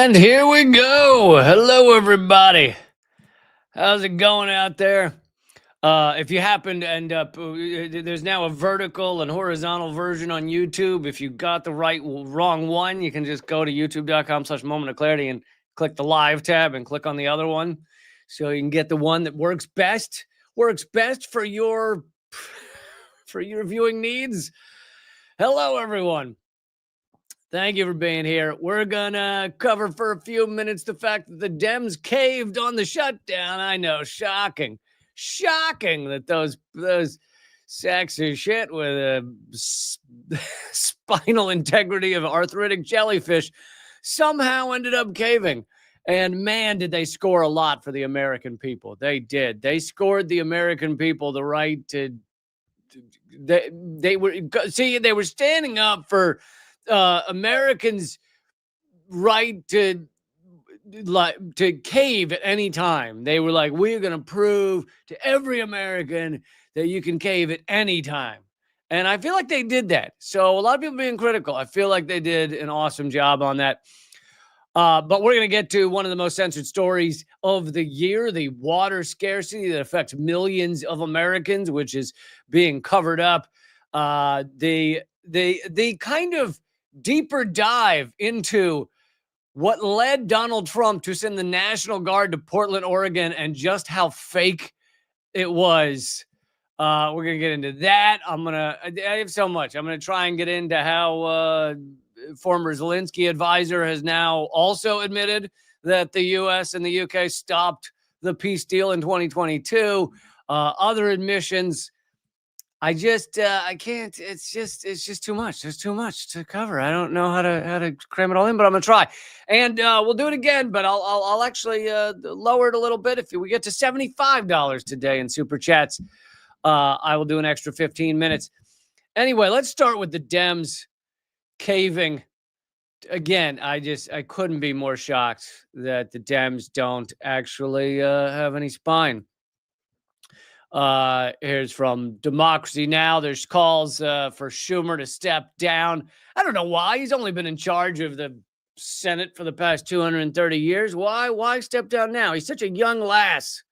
And here we go. Hello, everybody. How's it going out there? If you happen to end up, there's now a vertical and horizontal version on YouTube. If you got the wrong one, you can just go to youtube.com/moment of clarity and click the live tab and click on the other one. So you can get the one that works best for your viewing needs. Hello, everyone. Thank you for being here. We're going to cover for a few minutes the fact that the Dems caved on the shutdown. I know, shocking that those sacks of shit with a spinal integrity of arthritic jellyfish somehow ended up caving. And man, did they score a lot for the American people. They did. They scored the American people the right to they were standing up for Americans' right to cave at any time. They were like, we're going to prove to every American that you can cave at any time. And I feel like they did that. So a lot of people being critical. I feel like they did an awesome job on that. But we're going to get to one of the most censored stories of the year, the water scarcity that affects millions of Americans, which is being covered up. The kind of deeper dive into what led Donald Trump to send the National Guard to Portland, Oregon, and just how fake it was. We're going to get into that. I have so much. I'm going to try and get into how former Zelensky advisor has now also admitted that the U.S. and the U.K. stopped the peace deal in 2022. Other admissions. I can't. It's just too much. There's too much to cover. I don't know how to cram it all in, but I'm gonna try. And we'll do it again, but I'll actually lower it a little bit. If we get to $75 today in super chats, I will do an extra 15 minutes. Anyway, let's start with the Dems caving. Again, I couldn't be more shocked that the Dems don't actually have any spine. Here's from Democracy Now! There's calls for Schumer to step down. I don't know why. He's only been in charge of the Senate for the past 230 years. Why step down now? He's such a young lass.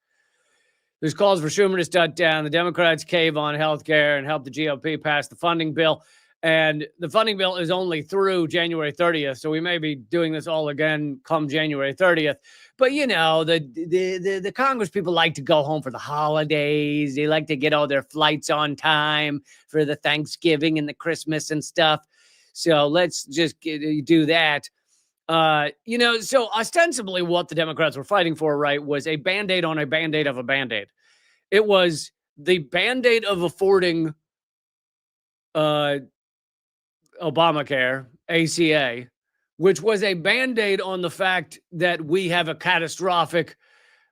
There's calls for Schumer to step down. The Democrats cave on healthcare and help the GOP pass the funding bill. And the funding bill is only through January 30th. So we may be doing this all again come January 30th. But, you know, the Congress people like to go home for the holidays. They like to get all their flights on time for the Thanksgiving and the Christmas and stuff. So let's just do that. So ostensibly what the Democrats were fighting for, right, was a Band-Aid on a Band-Aid of a Band-Aid. It was the Band-Aid of affording Obamacare, ACA, which was a Band-Aid on the fact that we have a catastrophic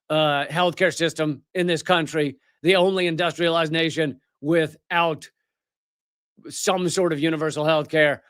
healthcare system in this country, the only industrialized nation without some sort of universal healthcare.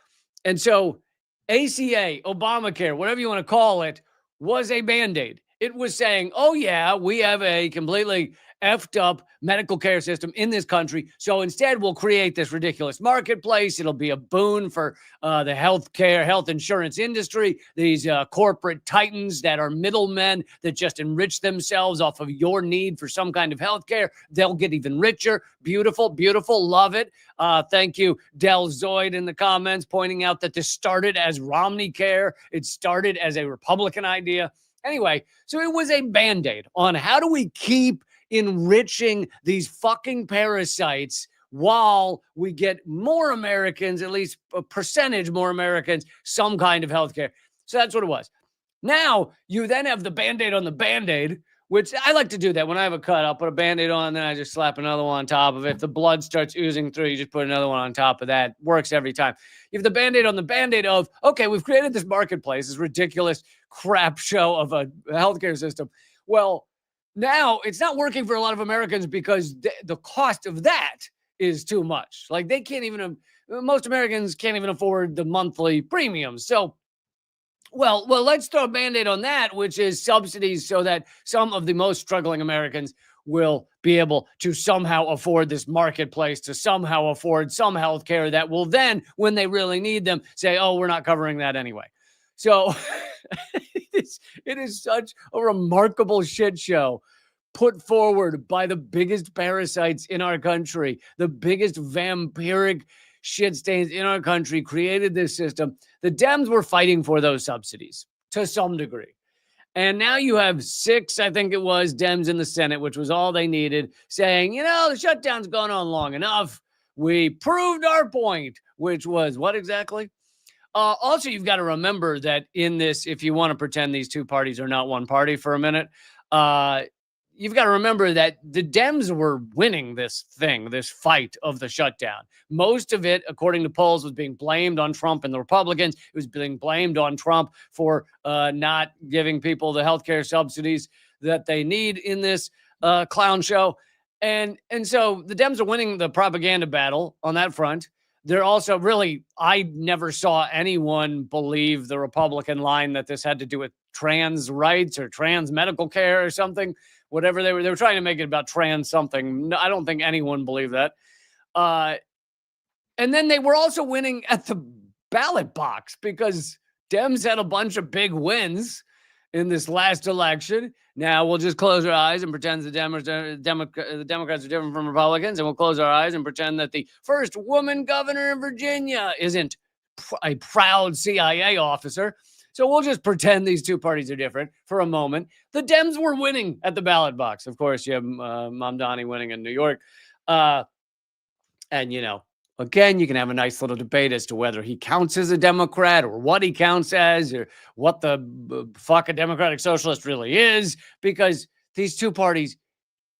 And so ACA, Obamacare, whatever you want to call it, was a Band-Aid. It was saying, oh yeah, we have a completely effed up medical care system in this country. So instead, we'll create this ridiculous marketplace. It'll be a boon for the health insurance industry, these corporate titans that are middlemen that just enrich themselves off of your need for some kind of healthcare. They'll get even richer. Beautiful, beautiful. Love it. Thank you, Del Zoid, in the comments, pointing out that this started as Romney Care. It started as a Republican idea. Anyway, so it was a Band-Aid on how do we keep enriching these fucking parasites while we get more Americans, at least a percentage more Americans, some kind of healthcare. So that's what it was. Now you then have the Band-Aid on the Band-Aid, which I like to do that. When I have a cut, I'll put a Band-Aid on, and then I just slap another one on top of it. If the blood starts oozing through, you just put another one on top of that. Works every time. You have the Band-Aid on the Band-Aid of, okay, we've created this marketplace, this ridiculous crap show of a healthcare system. Well, now it's not working for a lot of Americans because the cost of that is too much. Like they can't even, most Americans can't even afford the monthly premiums. So, well, let's throw a Band-Aid on that, which is subsidies so that some of the most struggling Americans will be able to somehow afford this marketplace, to somehow afford some health care that will then, when they really need them, say, oh, we're not covering that anyway. So it is such a remarkable shit show put forward by the biggest parasites in our country, the biggest vampiric shit stains in our country, created this system. The Dems were fighting for those subsidies to some degree. And now you have 6, I think it was, Dems in the Senate, which was all they needed, saying, the shutdown's gone on long enough. We proved our point, which was what exactly? Also, you've got to remember that in this, if you want to pretend these two parties are not one party for a minute, you've got to remember that the Dems were winning this fight of the shutdown. Most of it, according to polls, was being blamed on Trump and the Republicans. It was being blamed on Trump for not giving people the healthcare subsidies that they need in this clown show. And so the Dems are winning the propaganda battle on that front. They're also really, I never saw anyone believe the Republican line that this had to do with trans rights or trans medical care or something. Whatever they were trying to make it about trans something. No, I don't think anyone believed that. And then they were also winning at the ballot box because Dems had a bunch of big wins in this last election. Now we'll just close our eyes and pretend the Democrats are different from Republicans, and we'll close our eyes and pretend that the first woman governor in Virginia isn't a proud CIA officer. So we'll just pretend these two parties are different for a moment. The Dems were winning at the ballot box. Of course, you have Mamdani winning in New York. And, again, you can have a nice little debate as to whether he counts as a Democrat or what he counts as or what the fuck a Democratic Socialist really is, because these two parties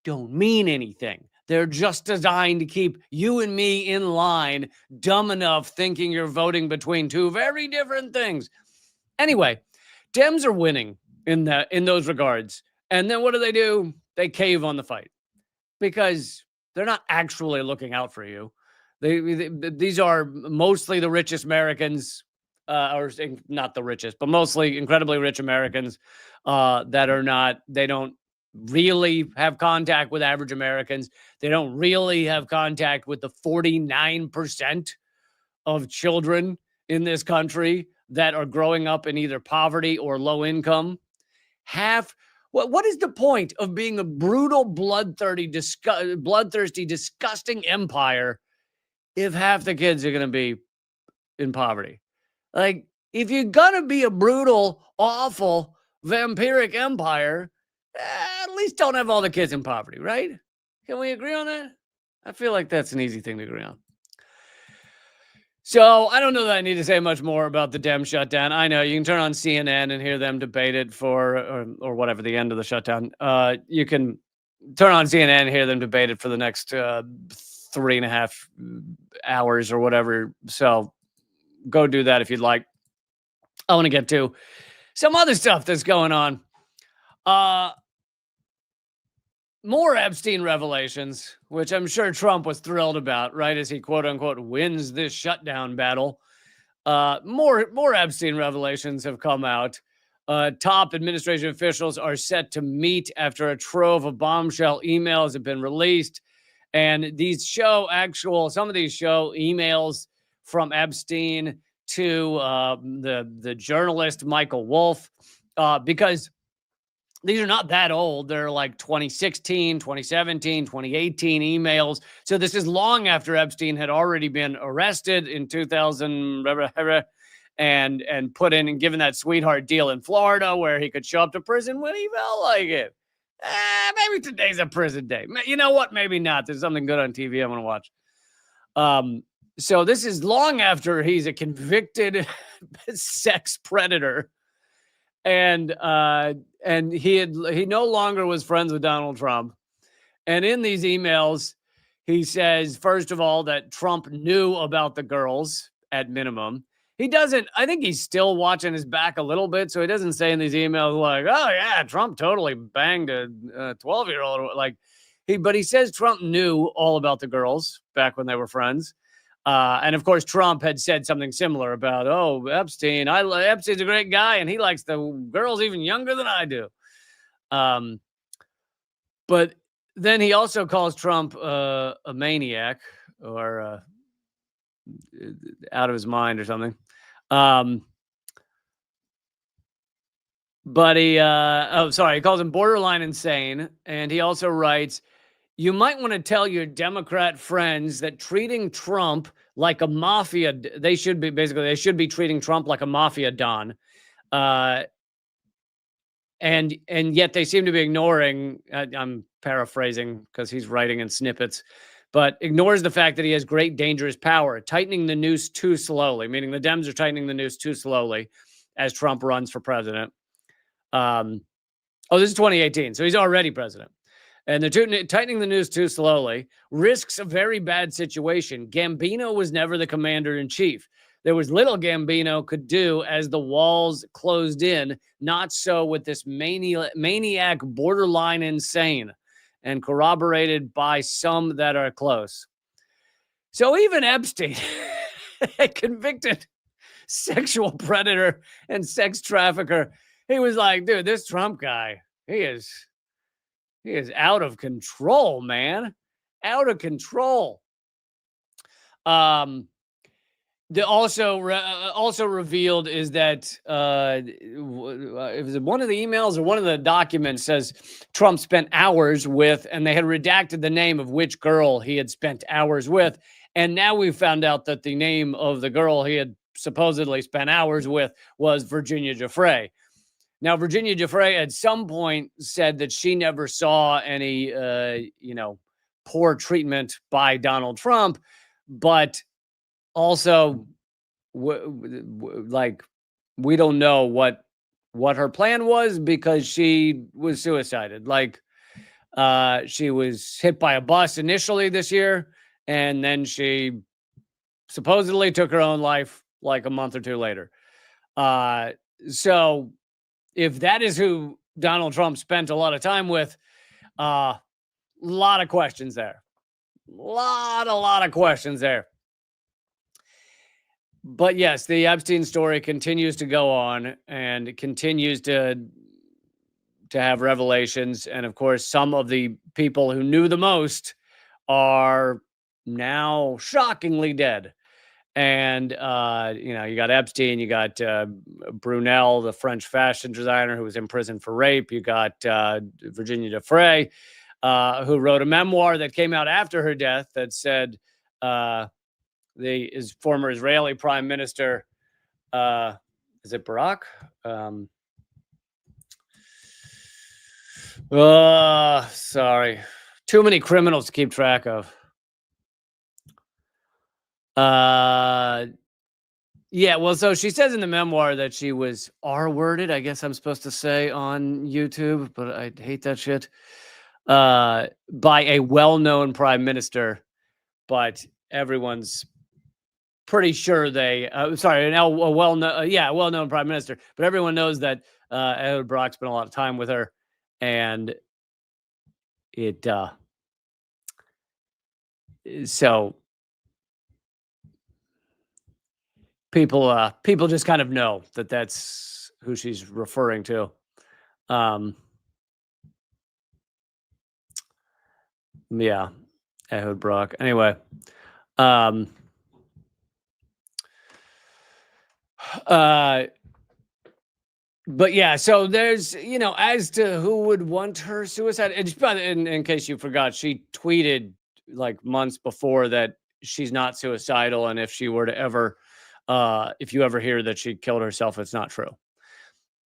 don't mean anything. They're just designed to keep you and me in line, dumb enough thinking you're voting between two very different things. Anyway, Dems are winning in those regards. And then what do? They cave on the fight because they're not actually looking out for you. These are mostly the richest Americans, or not the richest, but mostly incredibly rich Americans they don't really have contact with average Americans. They don't really have contact with the 49% of children in this country that are growing up in either poverty or low income. What is the point of being a brutal, bloodthirsty, disgusting empire if half the kids are going to be in poverty? Like, if you're going to be a brutal, awful, vampiric empire, at least don't have all the kids in poverty, right? Can we agree on that? I feel like that's an easy thing to agree on. So I don't know that I need to say much more about the Dem shutdown. I know you can turn on CNN and hear them debate it or whatever, the end of the shutdown. You can turn on CNN and hear them debate it for the next 3.5 hours or whatever. So go do that if you'd like. I want to get to some other stuff that's going on. More Epstein revelations, which I'm sure Trump was thrilled about, right? As he quote unquote wins this shutdown battle. More Epstein revelations have come out. Top administration officials are set to meet after a trove of bombshell emails have been released. And these some of these show emails from Epstein to the journalist Michael Wolff, because these are not that old. They're like 2016, 2017, 2018 emails. So this is long after Epstein had already been arrested in 2000 and put in and given that sweetheart deal in Florida where he could show up to prison when he felt like it. Maybe today's a prison day. You know what? Maybe not. There's something good on TV I want to watch. So this is long after he's a convicted sex predator. And he no longer was friends with Donald Trump. And in these emails, he says, first of all, that Trump knew about the girls at minimum. He doesn't, I think he's still watching his back a little bit. So he doesn't say in these emails like, oh yeah, Trump totally banged a 12-year-old. But he says Trump knew all about the girls back when they were friends. And of course, Trump had said something similar about, Epstein. Epstein's a great guy, and he likes the girls even younger than I do. But then he also calls Trump a maniac or out of his mind or something. But he he calls him borderline insane. And he also writes, you might want to tell your Democrat friends that treating Trump like a mafia, they should be treating Trump like a mafia don. And yet they seem to be ignoring, I'm paraphrasing because he's writing in snippets, but ignores the fact that he has great dangerous power, tightening the noose too slowly, meaning the Dems are tightening the noose too slowly as Trump runs for president. This is 2018, so he's already president. And they're tightening the noose too slowly, risks a very bad situation. Gambino was never the commander-in-chief. There was little Gambino could do as the walls closed in. Not so with this maniac, borderline insane, and corroborated by some that are close. So even Epstein, a convicted sexual predator and sex trafficker, he was like, dude, this Trump guy, he is out of control, man. Out of control. The also revealed is that it was one of the emails or one of the documents says Trump spent hours with, and they had redacted the name of which girl he had spent hours with. And now we found out that the name of the girl he had supposedly spent hours with was Virginia Giuffre. Now, Virginia Giuffre at some point said that she never saw any, poor treatment by Donald Trump, but also, we don't know what her plan was because she was suicided. She was hit by a bus initially this year, and then she supposedly took her own life like a month or two later. So if that is who Donald Trump spent a lot of time with, a lot of questions there. A lot of questions there. But yes, the Epstein story continues to go on and continues to have revelations. And of course, some of the people who knew the most are now shockingly dead. And, you got Epstein, you got Brunel, the French fashion designer who was in prison for rape. You got Virginia Giuffre, who wrote a memoir that came out after her death that said his former Israeli prime minister, is it Barack? Sorry. Too many criminals to keep track of. So she says in the memoir that she was R-worded, I guess I'm supposed to say on YouTube, but I hate that shit, by a well-known prime minister, but everyone's pretty sure a well-known prime minister, but everyone knows that Ehud Barak spent a lot of time with her, and so people just kind of know that that's who she's referring to. Ehud Barak. Anyway, but yeah, so there's, as to who would want her suicide, in case you forgot, she tweeted like months before that she's not suicidal, and if she were to ever, if you ever hear that she killed herself, it's not true.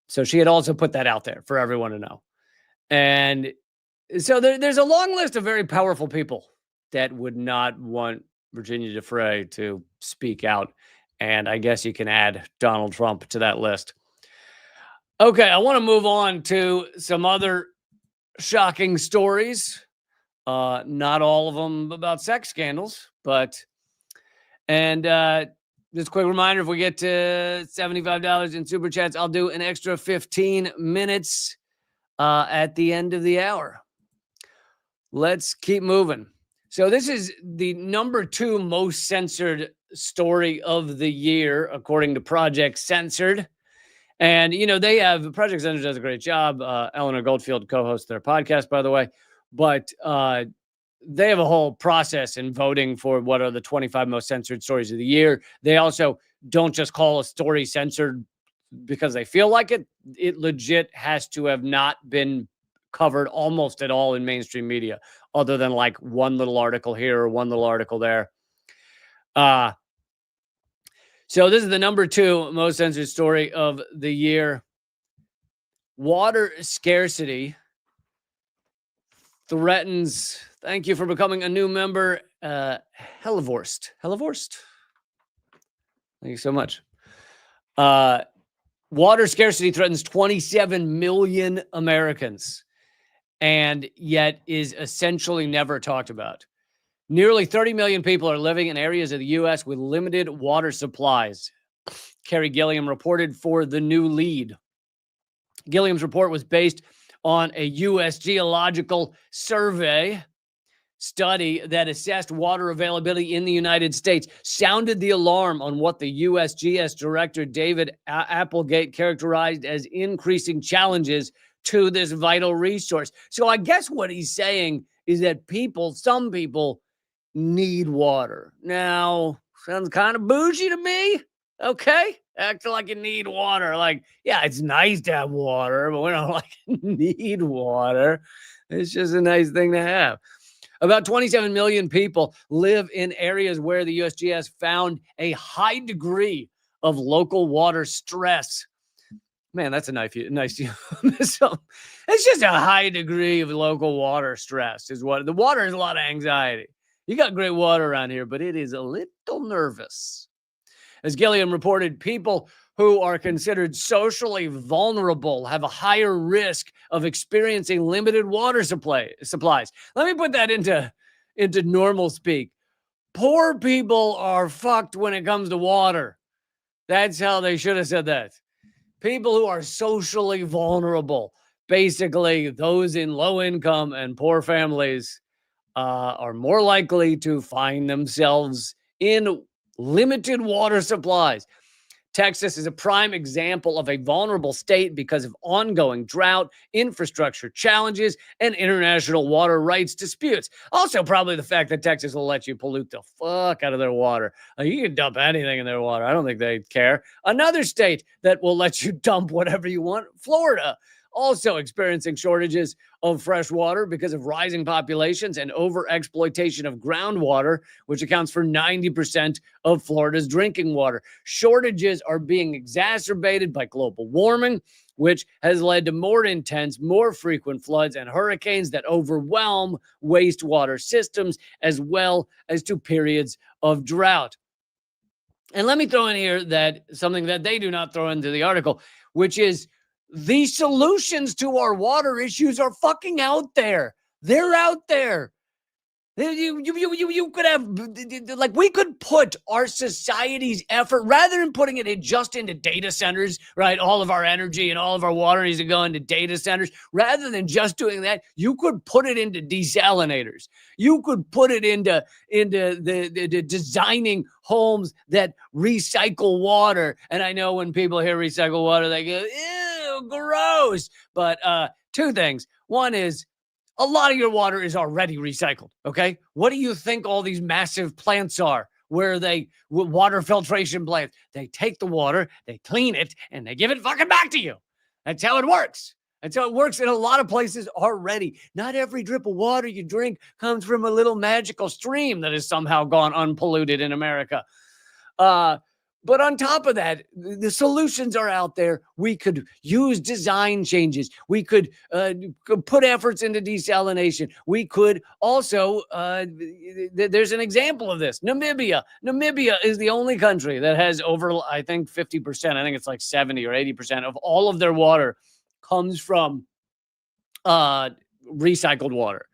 So she had also put that out there for everyone to know. And so there's a long list of very powerful people that would not want Virginia Giuffre to speak out. And I guess you can add Donald Trump to that list. Okay, I want to move on to some other shocking stories. Not all of them about sex scandals, just a quick reminder, if we get to $75 in Super Chats, I'll do an extra 15 minutes at the end of the hour. Let's keep moving. So this is the number 2 most censored story of the year, according to Project Censored. And, they have, Project Censored does a great job. Eleanor Goldfield co-hosts their podcast, by the way. But they have a whole process in voting for what are the 25 most censored stories of the year. They also don't just call a story censored because they feel like it. It legit has to have not been covered almost at all in mainstream media, other than like one little article here or one little article there. So this is the number 2 most censored story of the year. Water scarcity threatens. Thank you for becoming a new member, Hellevorst. Hellevorst. Thank you so much. Water scarcity threatens 27 million Americans, and yet is essentially never talked about. Nearly 30 million people are living in areas of the U.S. with limited water supplies. Carrie Gilliam reported for The New Lead. Gilliam's report was based on a U.S. Geological Survey study that assessed water availability in the United States, sounded the alarm on what the USGS Director David Applegate characterized as increasing challenges to this vital resource. So I guess what he's saying is that some people need water. Now, sounds kind of bougie to me. Okay, acting like you need water. Like, yeah, it's nice to have water, but we don't like need water. It's just a nice thing to have. About 27 million people live in areas where the USGS found a high degree of local water stress. Man, that's a nice. It's just a high degree of local water stress is what the water is. A lot of anxiety. You got great water around here, but it is a little nervous. As Gilliam reported, people who are considered socially vulnerable have a higher risk of experiencing limited water supplies. Let me put that into normal speak. Poor people are fucked when it comes to water. That's how they should have said that. People who are socially vulnerable, basically those in low income and poor families, are more likely to find themselves in limited water supplies. Texas is a prime example of a vulnerable state because of ongoing drought, infrastructure challenges, and international water rights disputes. Also, probably the fact that Texas will let you pollute the fuck out of their water. You can dump anything in their water. I don't think they care. Another state that will let you dump whatever you want, Florida. Also experiencing shortages of fresh water because of rising populations and overexploitation of groundwater, which accounts for 90% of Florida's drinking water. Shortages are being exacerbated by global warming, which has led to more intense, more frequent floods and hurricanes that overwhelm wastewater systems, as well as to periods of drought. And let me throw in here that something that they do not throw into the article, which is the solutions to our water issues are fucking out there. They're out there. You could have, like, we could put our society's effort, rather than putting it just into data centers, right? All of our energy and all of our water needs to go into data centers. Rather than just doing that, you could put it into desalinators. You could put it into the designing homes that recycle water. And I know when people hear recycle water, they go, ew, gross. But 2 things. One is, a lot of your water is already recycled, okay? What do you think all these massive plants are where water filtration plants? They take the water, they clean it, and they give it fucking back to you. That's how it works. That's how it works in a lot of places already. Not every drip of water you drink comes from a little magical stream that has somehow gone unpolluted in America. But on top of that, the solutions are out there. We could use design changes. We could put efforts into desalination. We could also, there's an example of this. Namibia. Namibia is the only country that has over, I think, 50%. I think it's like 70 or 80% of all of their water comes from recycled water.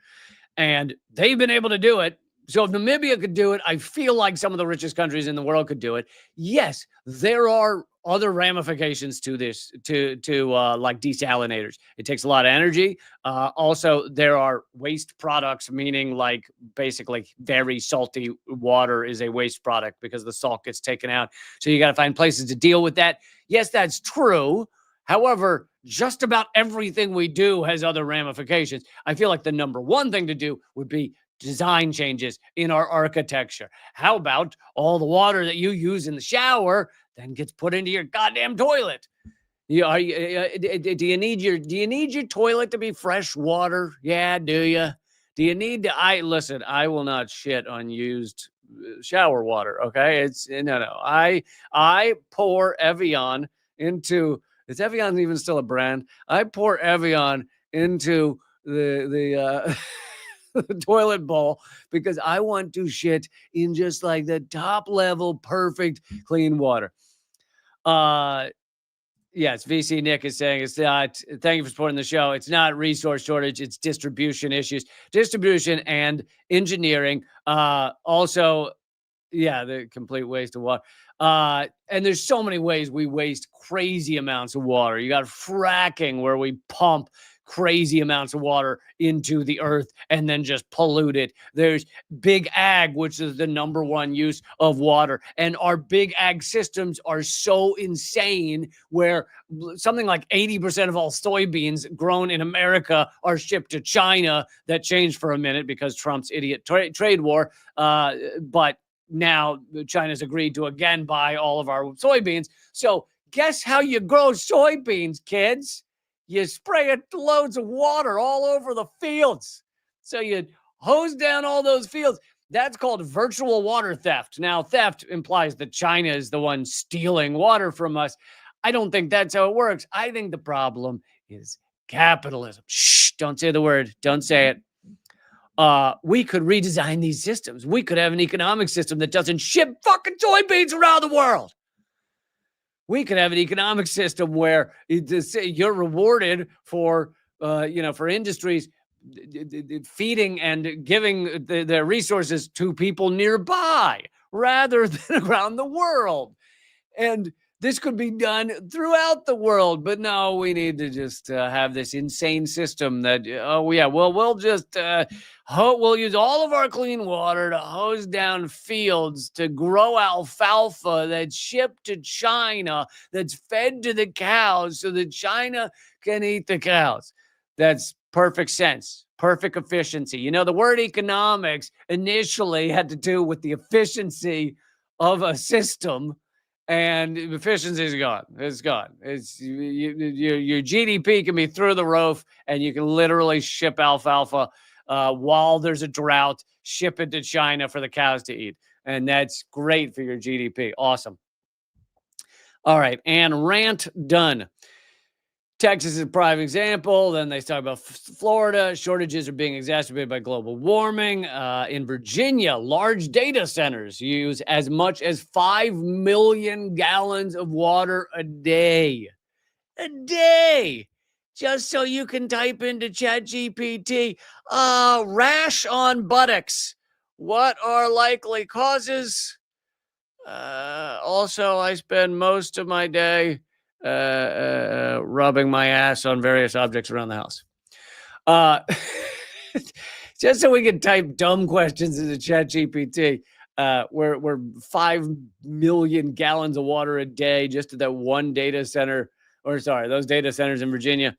And they've been able to do it. So if Namibia could do it, I feel like some of the richest countries in the world could do it. Yes, there are other ramifications to this, to like desalinators. It takes a lot of energy. Also, there are waste products, meaning like basically very salty water is a waste product because the salt gets taken out. So you got to find places to deal with that. Yes, that's true. However, just about everything we do has other ramifications. I feel like the number one thing to do would be design changes in our architecture. How about all the water that you use in the shower then gets put into your goddamn toilet. Do you need your toilet to be fresh water? Yeah, do you? Do you need to? I will not shit on used shower water. Okay, it's no. I pour Evian into. Is Evian even still a brand? I pour Evian into the the toilet bowl because I want to shit in just like the top level, perfect, clean water. Yes, VC Nick is saying it's not. Thank you for supporting the show. It's not resource shortage; it's distribution issues, distribution and engineering. Also, yeah, the complete waste of water. And there's so many ways we waste crazy amounts of water. You got fracking where we pump crazy amounts of water into the earth and then just pollute it. There's big ag, which is the number one use of water. And our big ag systems are so insane where something like 80% of all soybeans grown in America are shipped to China. That changed for a minute because Trump's idiot trade war. But now China's agreed to again buy all of our soybeans. So guess how you grow soybeans, kids? You spray loads of water all over the fields. So you hose down all those fields. That's called virtual water theft. Now, theft implies that China is the one stealing water from us. I don't think that's how it works. I think the problem is capitalism. Shh, don't say the word. Don't say it. We could redesign these systems. We could have an economic system that doesn't ship fucking soybeans around the world. We could have an economic system where you're rewarded for, for industries feeding and giving their resources to people nearby rather than around the world. And this could be done throughout the world, but no, we need to just have this insane system that, we'll just we'll use all of our clean water to hose down fields to grow alfalfa that's shipped to China, that's fed to the cows so that China can eat the cows. That's perfect sense, perfect efficiency. You know, the word economics initially had to do with the efficiency of a system. And efficiency is gone. It's gone. It's your GDP can be through the roof, and you can literally ship alfalfa while there's a drought. Ship it to China for the cows to eat, and that's great for your GDP. Awesome. All right, and rant done. Texas is a prime example. Then they talk about Florida. Shortages are being exacerbated by global warming. In Virginia, large data centers use as much as 5 million gallons of water a day. A day. Just so you can type into ChatGPT, rash on buttocks. What are likely causes? Also, I spend most of my day rubbing my ass on various objects around the house. Just so we can type dumb questions into ChatGPT. We're 5 million gallons of water a day just to that one data center, those data centers in Virginia.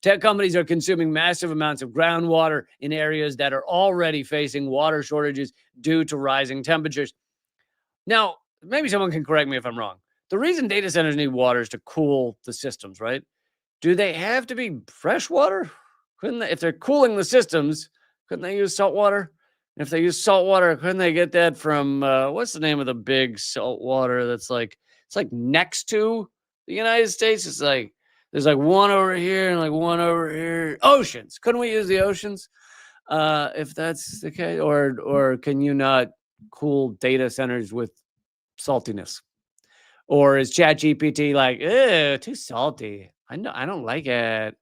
Tech companies are consuming massive amounts of groundwater in areas that are already facing water shortages due to rising temperatures. Now, maybe someone can correct me if I'm wrong. The reason data centers need water is to cool the systems, right? Do they have to be fresh water? Couldn't they, if they're cooling the systems, couldn't they use salt water? If they use salt water, couldn't they get that from, what's the name of the big salt water that's like, it's like next to the United States? It's like, there's like one over here and like one over here. Oceans. Couldn't we use the oceans? If that's the case, or can you not cool data centers with saltiness? Or is ChatGPT like, too salty? I don't like it.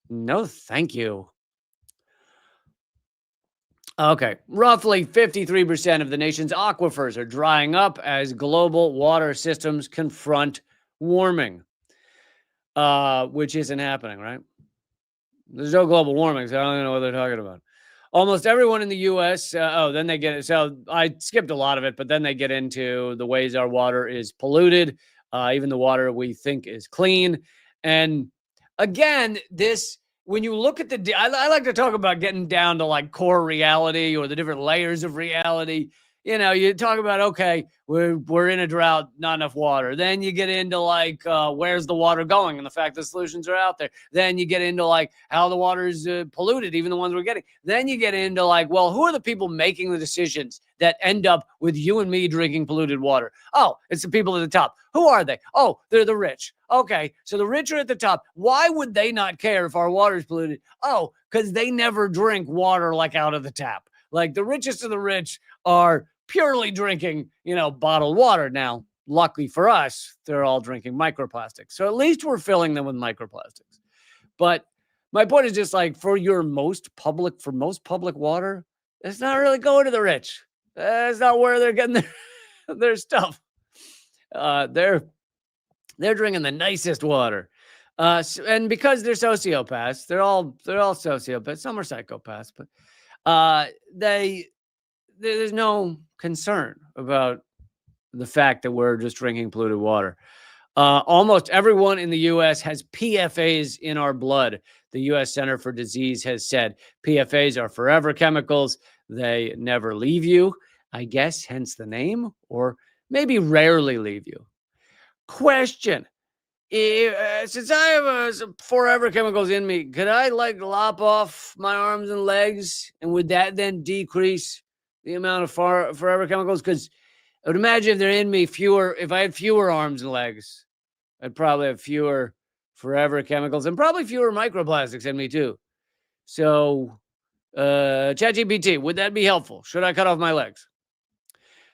No, thank you. Okay. Roughly 53% of the nation's aquifers are drying up as global water systems confront warming, which isn't happening, right? There's no global warming, so I don't even know what they're talking about. Almost everyone in the U.S. Then they get it. So I skipped a lot of it, but then they get into the ways our water is polluted, even the water we think is clean. And again, when you look at I like to talk about getting down to like core reality or the different layers of reality. you talk about, okay, we're in a drought, not enough water. Then you get into like, where's the water going, and the fact that solutions are out there. Then you get into like how the water is polluted, even the ones we're getting. Then you get into like, well, who are the people making the decisions that end up with you and me drinking polluted water? Oh, it's the people at the top. Who are they? Oh, they're the rich. Okay, so the rich are at the top. Why would they not care if our water is polluted? Oh, because they never drink water like out of the tap. Like the richest of the rich are purely drinking, bottled water. Now, luckily for us, they're all drinking microplastics. So at least we're filling them with microplastics. But my point is just like for most public water, it's not really going to the rich. That's not where they're getting their stuff. They're drinking the nicest water. And because they're sociopaths, they're all sociopaths. Some are psychopaths, but there's no concern about the fact that we're just drinking polluted water. Almost everyone in the U.S. has PFAs in our blood. The U.S. Center for Disease has said PFAs are forever chemicals. They never leave you, I guess, hence the name, or maybe rarely leave you. Question. Since I have some forever chemicals in me, could I like lop off my arms and legs? And would that then decrease the amount of forever chemicals? Because I would imagine if they're in me if I had fewer arms and legs, I'd probably have fewer forever chemicals and probably fewer microplastics in me too. So, ChatGPT, would that be helpful? Should I cut off my legs?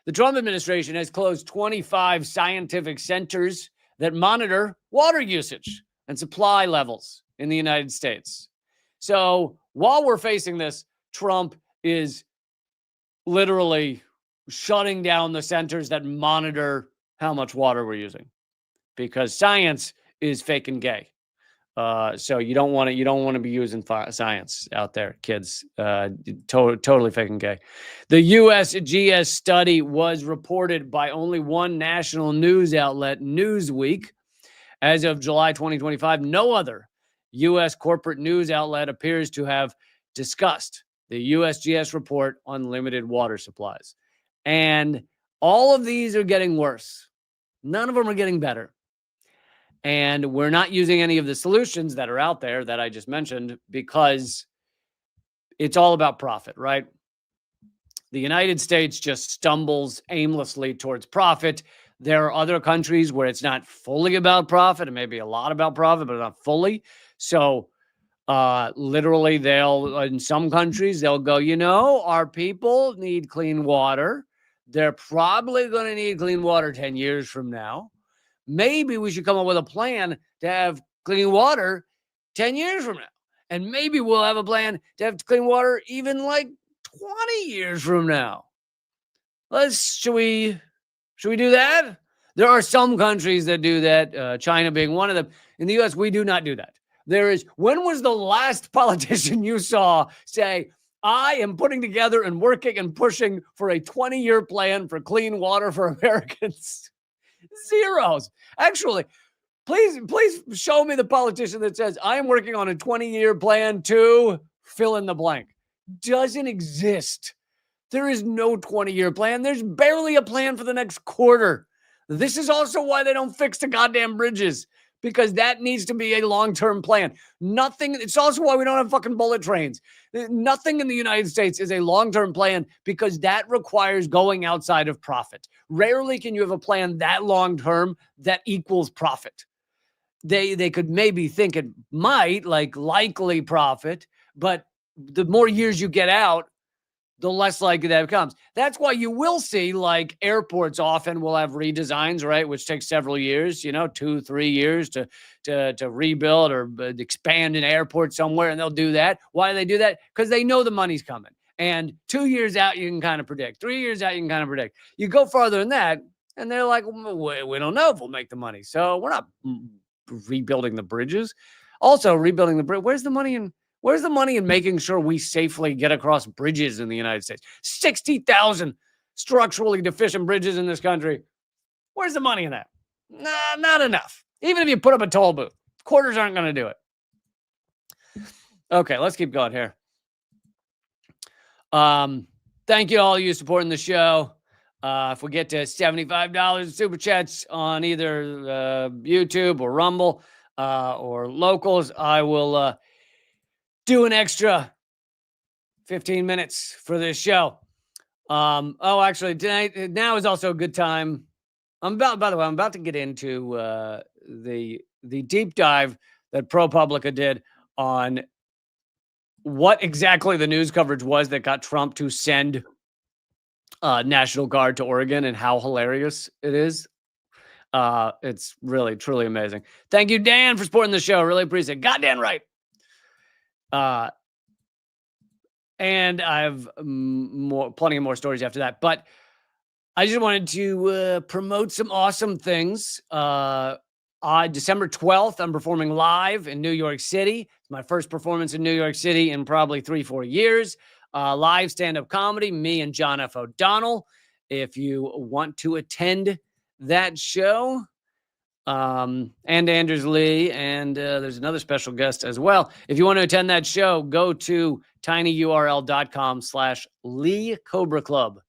The Trump administration has closed 25 scientific centers that monitor water usage and supply levels in the United States. So while we're facing this, Trump is literally shutting down the centers that monitor how much water we're using, because science is fake and gay. So you don't want to be using science out there, kids. Totally fake and gay. The USGS study was reported by only one national news outlet, Newsweek. As of July 2025, no other U.S. corporate news outlet appears to have discussed the USGS report on limited water supplies. And all of these are getting worse. None of them are getting better. And we're not using any of the solutions that are out there that I just mentioned because it's all about profit, right? The United States just stumbles aimlessly towards profit. There are other countries where it's not fully about profit. It may be a lot about profit, but not fully. So literally in some countries, they'll go, our people need clean water. They're probably going to need clean water 10 years from now. Maybe we should come up with a plan to have clean water 10 years from now. And maybe we'll have a plan to have clean water even like 20 years from now. Should we do that? There are some countries that do that, China being one of them. In the U.S., we do not do that. When was the last politician you saw say, I am putting together and working and pushing for a 20-year plan for clean water for Americans? Zeros. Actually, please show me the politician that says, I am working on a 20-year plan to fill in the blank. Doesn't exist. There is no 20-year plan. There's barely a plan for the next quarter. This is also why they don't fix the goddamn bridges, because that needs to be a long-term plan. Nothing. It's also why we don't have fucking bullet trains. Nothing in the United States is a long-term plan because that requires going outside of profit. Rarely can you have a plan that long-term that equals profit. They could maybe think it might, like likely profit, but the more years you get out, the less likely that becomes. That's why you will see like airports often will have redesigns, right? Which takes several years, 2-3 years to rebuild or expand an airport somewhere. And they'll do that. Why do they do that? Because they know the money's coming. And 2 years out, you can kind of predict. 3 years out, you can kind of predict. You go farther than that, and they're like, we don't know if we'll make the money. So we're not rebuilding the bridges. Also, rebuilding the bridge. Where's the money in making sure we safely get across bridges in the United States? 60,000 structurally deficient bridges in this country. Where's the money in that? Nah, not enough. Even if you put up a toll booth, quarters aren't going to do it. Okay, let's keep going here. Thank you all you supporting the show. If we get to $75 in super chats on either YouTube or Rumble or Locals, I will do an extra 15 minutes for this show. Actually, tonight now is also a good time. I'm about to get into the deep dive that ProPublica did on what exactly the news coverage was that got Trump to send National Guard to Oregon and how hilarious it is. It's really, truly amazing. Thank you, Dan, for supporting the show. Really appreciate it. Goddamn right. And I have plenty of more stories after that. But I just wanted to promote some awesome things. On December 12th, I'm performing live in New York City. It's my first performance in New York City in probably 3-4 years. Live stand-up comedy, me and John F. O'Donnell. If you want to attend that show, and Anders Lee, and there's another special guest as well. If you want to attend that show, go to tinyurl.com/Lee Cobra Club.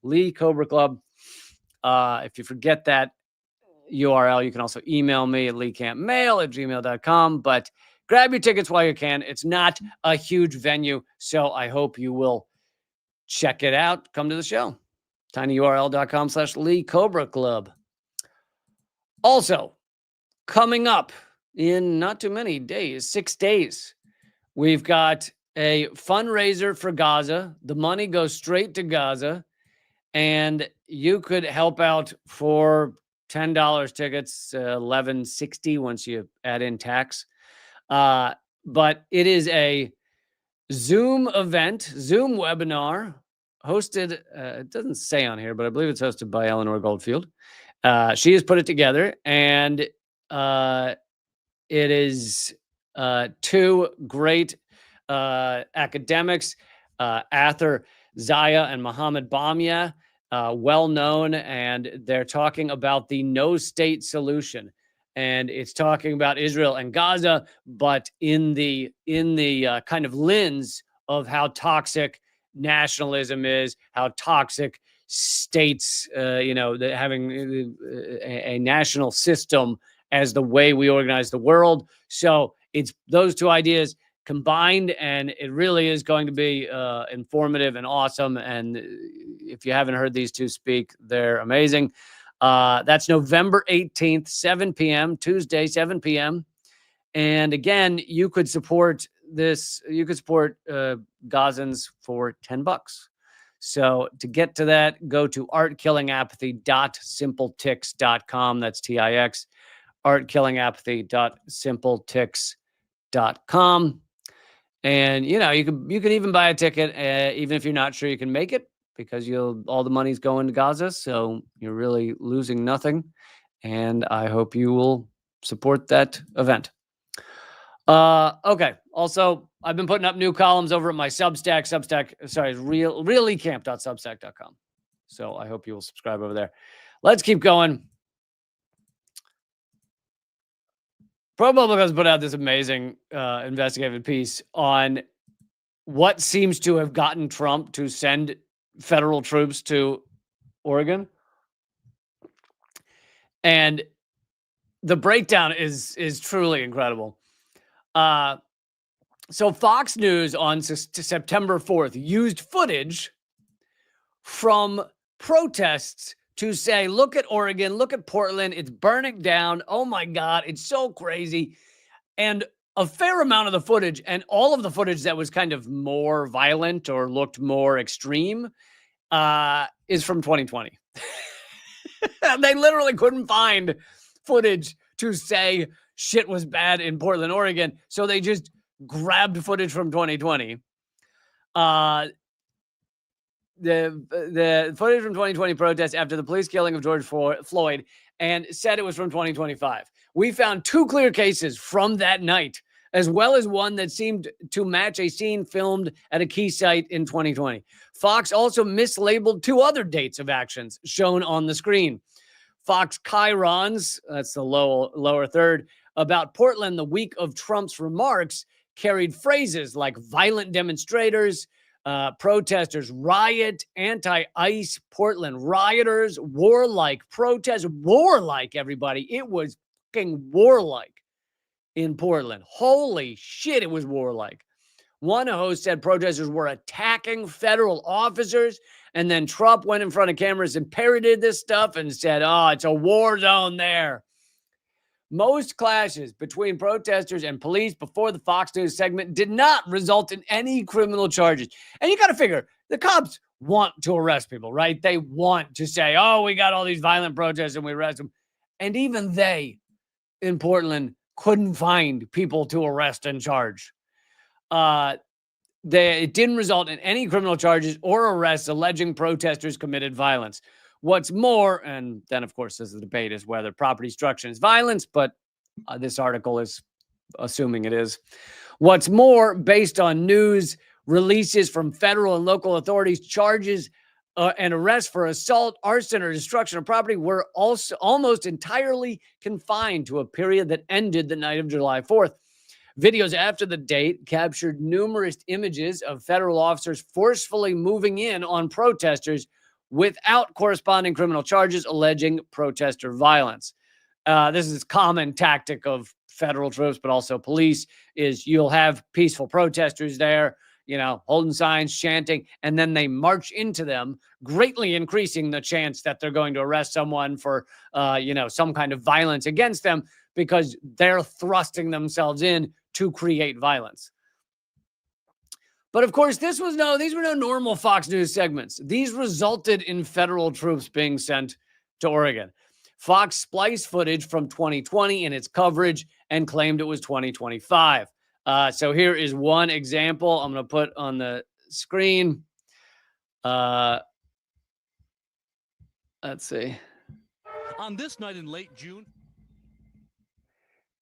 Lee Cobra Club. If you forget that URL, you can also email me at leecampmail@gmail.com. But grab your tickets while you can. It's not a huge venue, so I hope you will check it out. Come to the show. tinyurl.com/Lee Cobra Club. Also, coming up in not too many days, 6 days, we've got a fundraiser for Gaza. The money goes straight to Gaza, and you could help out for $10 tickets, $11.60 once you add in tax. But it is a Zoom event, Zoom webinar hosted. It doesn't say on here, but I believe it's hosted by Eleanor Goldfield. She has put it together, and it is two great academics, Ather Zaya and Mohammed Bamia, well known, and they're talking about the no state solution. And it's talking about Israel and Gaza, but in the kind of lens of how toxic nationalism is, how toxic states, having a national system as the way we organize the world. So it's those two ideas combined, and it really is going to be informative and awesome. And if you haven't heard these two speak, they're amazing. That's November 18th, 7 p.m., Tuesday, 7 p.m. And again, you could support this. You could support Gazans for $10. So to get to that, go to artkillingapathy.simpletix.com. That's TIX. artkillingapathy.simpletix.com. And you can even buy a ticket, even if you're not sure you can make it, because all the money's going to Gaza, so you're really losing nothing. And I hope you will support that event. Okay. Also, I've been putting up new columns over at my Substack. reallycamp.substack.com. So I hope you will subscribe over there. Let's keep going. ProPublica has put out this amazing investigative piece on what seems to have gotten Trump to send federal troops to Oregon. And the breakdown is truly incredible. So Fox News on September 4th used footage from protests to say, look at Oregon, look at Portland, it's burning down. Oh my God, it's so crazy. And a fair amount of the footage, and all of the footage that was kind of more violent or looked more extreme, is from 2020. They literally couldn't find footage to say shit was bad in Portland, Oregon, so they just grabbed footage from 2020. The footage from 2020 protests after the police killing of George Floyd, and said it was from 2025. We found two clear cases from that night, as well as one that seemed to match a scene filmed at a key site in 2020. Fox also mislabeled two other dates of actions shown on the screen. Fox Chyrons, that's the lower third, about Portland the week of Trump's remarks carried phrases like violent demonstrators, Protesters riot, anti-ICE Portland rioters, warlike protests, warlike, everybody. It was fucking warlike in Portland. Holy shit, it was warlike. One host said protesters were attacking federal officers, and then Trump went in front of cameras and parodied this stuff and said, oh, it's a war zone there. Most clashes between protesters and police before the Fox News segment did not result in any criminal charges. And you got to figure, the cops want to arrest people, right? They want to say, oh, we got all these violent protests and we arrest them. And even they in Portland couldn't find people to arrest and charge. It didn't result in any criminal charges or arrests alleging protesters committed violence. What's more, and then, of course, there's the debate is whether property destruction is violence, but this article is assuming it is. What's more, based on news releases from federal and local authorities, charges and arrests for assault, arson, or destruction of property were also almost entirely confined to a period that ended the night of July 4th. Videos after the date captured numerous images of federal officers forcefully moving in on protesters without corresponding criminal charges alleging protester violence. This is a common tactic of federal troops, but also police, is you'll have peaceful protesters there, holding signs, chanting, and then they march into them, greatly increasing the chance that they're going to arrest someone for, some kind of violence against them because they're thrusting themselves in to create violence. But of course, these were no normal Fox News segments. These resulted in federal troops being sent to Oregon. Fox spliced footage from 2020 in its coverage and claimed it was 2025. So here is one example I'm going to put on the screen. Let's see. On this night in late June.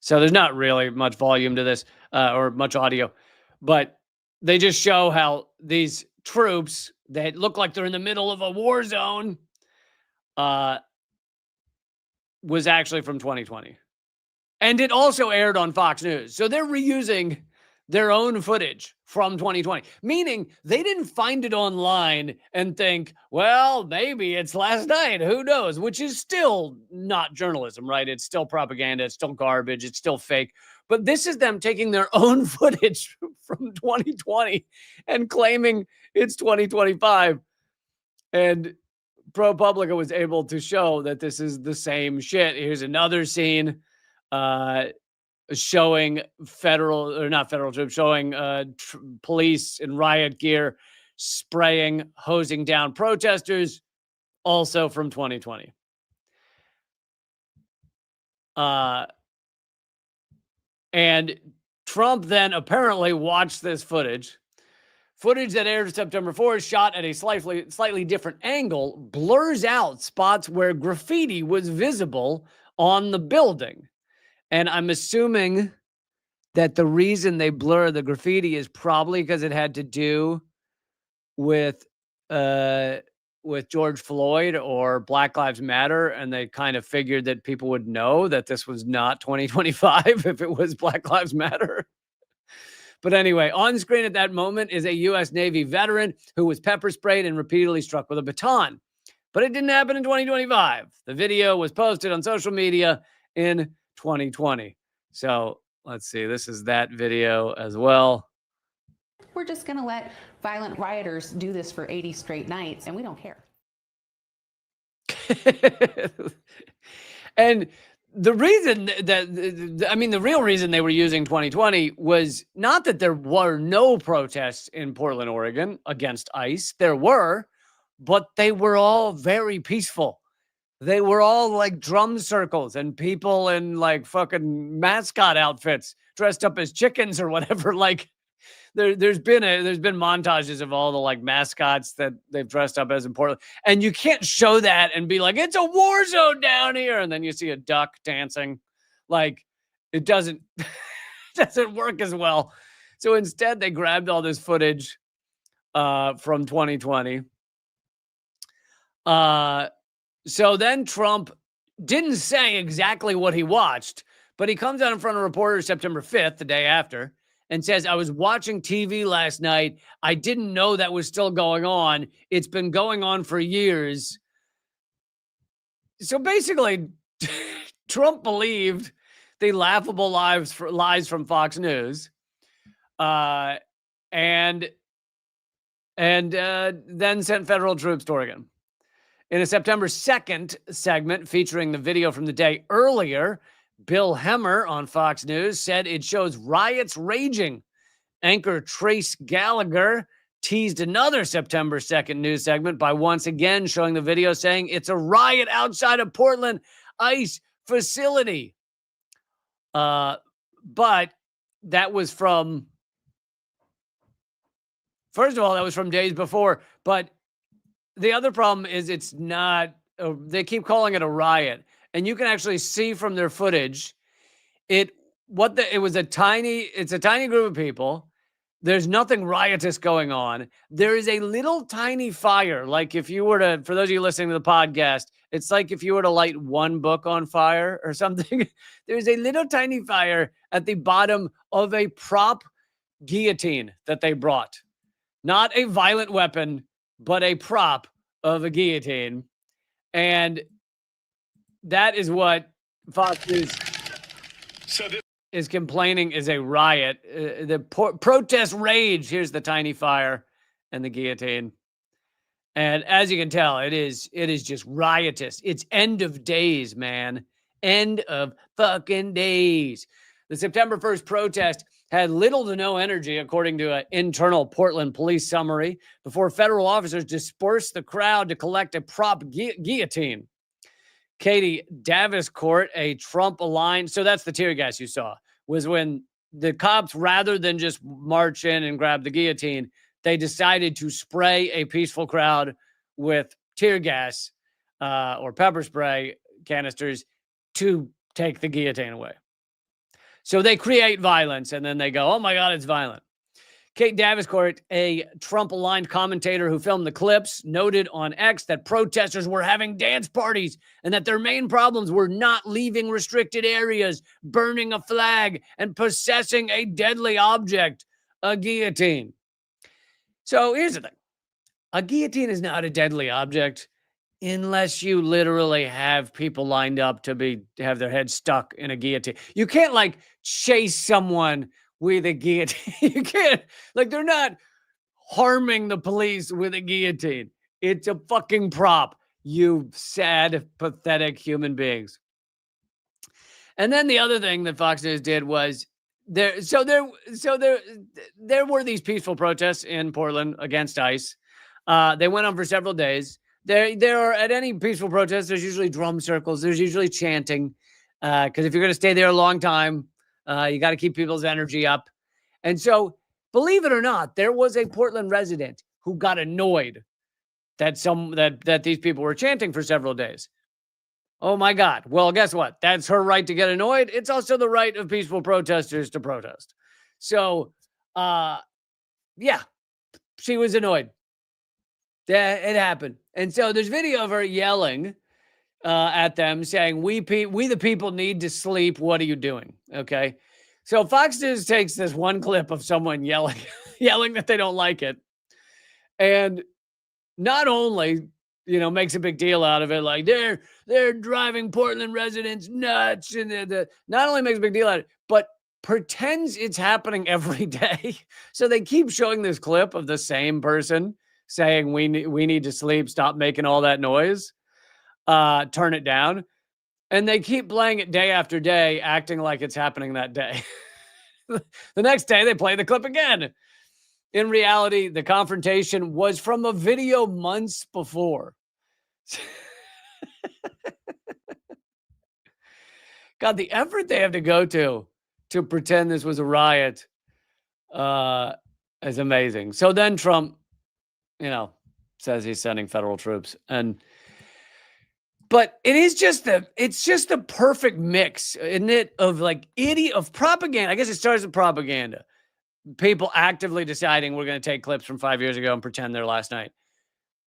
So there's not really much volume to this or much audio, but they just show how these troops that look like they're in the middle of a war zone was actually from 2020. And it also aired on Fox News. So they're reusing their own footage from 2020, meaning they didn't find it online and think, well, maybe it's last night. Who knows? Which is still not journalism, right? It's still propaganda. It's still garbage. It's still fake. But this is them taking their own footage from 2020 and claiming it's 2025. And ProPublica was able to show that this is the same shit. Here's another scene showing police in riot gear spraying, hosing down protesters, also from 2020. And Trump then apparently watched this footage that aired September 4th, shot at a slightly different angle, blurs out spots where graffiti was visible on the building. And I'm assuming that the reason they blur the graffiti is probably because it had to do with George Floyd or Black Lives Matter, and they kind of figured that people would know that this was not 2025 if it was Black Lives Matter. But anyway, on screen at that moment is a U.S. Navy veteran who was pepper sprayed and repeatedly struck with a baton. But it didn't happen in 2025. The video was posted on social media in 2020. So let's see. This is that video as well. We're just going to let violent rioters do this for 80 straight nights, and we don't care. And the reason the real reason they were using 2020 was not that there were no protests in Portland, Oregon against ICE. There were, but they were all very peaceful. They were all like drum circles and people in like fucking mascot outfits dressed up as chickens or whatever. Like there's been montages of all the like mascots that they've dressed up as in Portland, and you can't show that and be like, it's a war zone down here, and then you see a duck dancing. Like it doesn't work as well. So instead they grabbed all this footage from 2020. So then Trump didn't say exactly what he watched, but he comes out in front of reporters September 5th, the day after, and says, I was watching TV last night. I didn't know that was still going on. It's been going on for years. So basically, Trump believed the laughable lies from Fox News, and then sent federal troops to Oregon. In a September 2nd segment featuring the video from the day earlier, Bill Hemmer on Fox News said it shows riots raging. Anchor Trace Gallagher teased another September 2nd news segment by once again showing the video saying it's a riot outside of Portland ICE facility. But that was from, first of all, that was from days before. But the other problem is it's not, they keep calling it a riot. And you can actually see from their footage, it's a tiny group of people. There's nothing riotous going on. There is a little tiny fire. Like if you were to, for those of you listening to the podcast, it's like if you were to light one book on fire or something. There's a little tiny fire at the bottom of a prop guillotine that they brought. Not a violent weapon, but a prop of a guillotine. And that is what Fox News is complaining is a riot. The protest rage. Here's the tiny fire and the guillotine. And as you can tell, it is just riotous. It's end of days, man. End of fucking days. The September 1st protest had little to no energy, according to an internal Portland police summary, before federal officers dispersed the crowd to collect a prop guillotine. Katie Daviscourt, a Trump-aligned, so that's the tear gas you saw, was when the cops, rather than just march in and grab the guillotine, they decided to spray a peaceful crowd with tear gas or pepper spray canisters to take the guillotine away. So they create violence, and then they go, oh my God, it's violent. Kate Daviscourt, a Trump-aligned commentator who filmed the clips, noted on X that protesters were having dance parties and that their main problems were not leaving restricted areas, burning a flag, and possessing a deadly object, a guillotine. So here's the thing. A guillotine is not a deadly object unless you literally have people lined up to have their head stuck in a guillotine. You can't like chase someone with a guillotine. You can't, like, they're not harming the police with a guillotine. It's a fucking prop, you sad, pathetic human beings. And then the other thing that Fox News did was there were these peaceful protests in Portland against ICE. They went on for several days. There are, at any peaceful protest, there's usually drum circles. There's usually chanting. Because if you're going to stay there a long time, you got to keep people's energy up. And so, believe it or not, there was a Portland resident who got annoyed that these people were chanting for several days. Oh my God. Well, guess what? That's her right to get annoyed. It's also the right of peaceful protesters to protest. So, yeah, she was annoyed. Yeah, it happened. And so there's video of her yelling at them saying, we the people need to sleep. What are you doing? Okay. So Fox News takes this one clip of someone yelling that they don't like it. And not only, makes a big deal out of it, like they're driving Portland residents nuts. And not only makes a big deal out of it, but pretends it's happening every day. So they keep showing this clip of the same person saying, we need to sleep, stop making all that noise, turn it down. And they keep playing it day after day, acting like it's happening that day. The next day, they play the clip again. In reality, the confrontation was from a video months before. God, the effort they have to go to pretend this was a riot is amazing. So then Trump, says he's sending federal troops. But it's just the perfect mix, isn't it, of of propaganda. I guess it starts with propaganda. People actively deciding we're going to take clips from 5 years ago and pretend they're last night.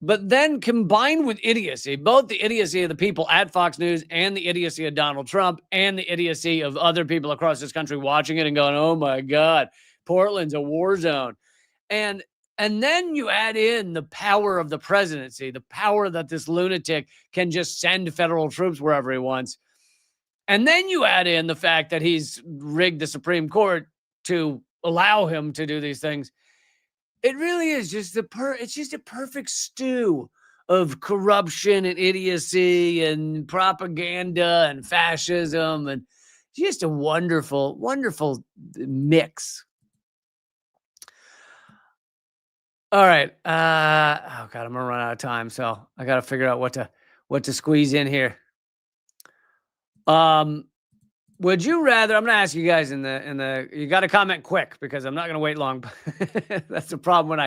But then combined with idiocy, both the idiocy of the people at Fox News and the idiocy of Donald Trump and the idiocy of other people across this country watching it and going, oh my God, Portland's a war zone. And then you add in the power of the presidency, the power that this lunatic can just send federal troops wherever he wants. And then you add in the fact that he's rigged the Supreme Court to allow him to do these things. It really is just it's just a perfect stew of corruption and idiocy and propaganda and fascism, and just a wonderful, wonderful mix. All right. Oh God, I'm gonna run out of time, so I got to figure out what to squeeze in here. Would you rather? I'm gonna ask you guys in the. You got to comment quick because I'm not gonna wait long. That's the problem when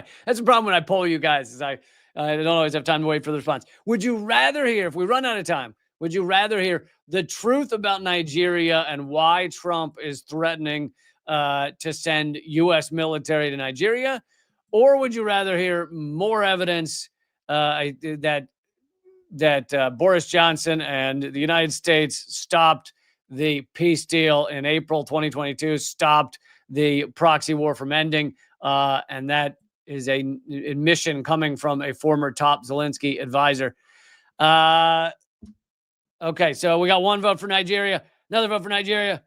I poll you guys. Is I don't always have time to wait for the response. Would you rather hear, if we run out of time, would you rather hear the truth about Nigeria and why Trump is threatening to send U.S. military to Nigeria? Or would you rather hear more evidence that Boris Johnson and the United States stopped the peace deal in April 2022, stopped the proxy war from ending, and that is a admission coming from a former top Zelensky advisor. Okay, so we got one vote for Nigeria, another vote for Nigeria,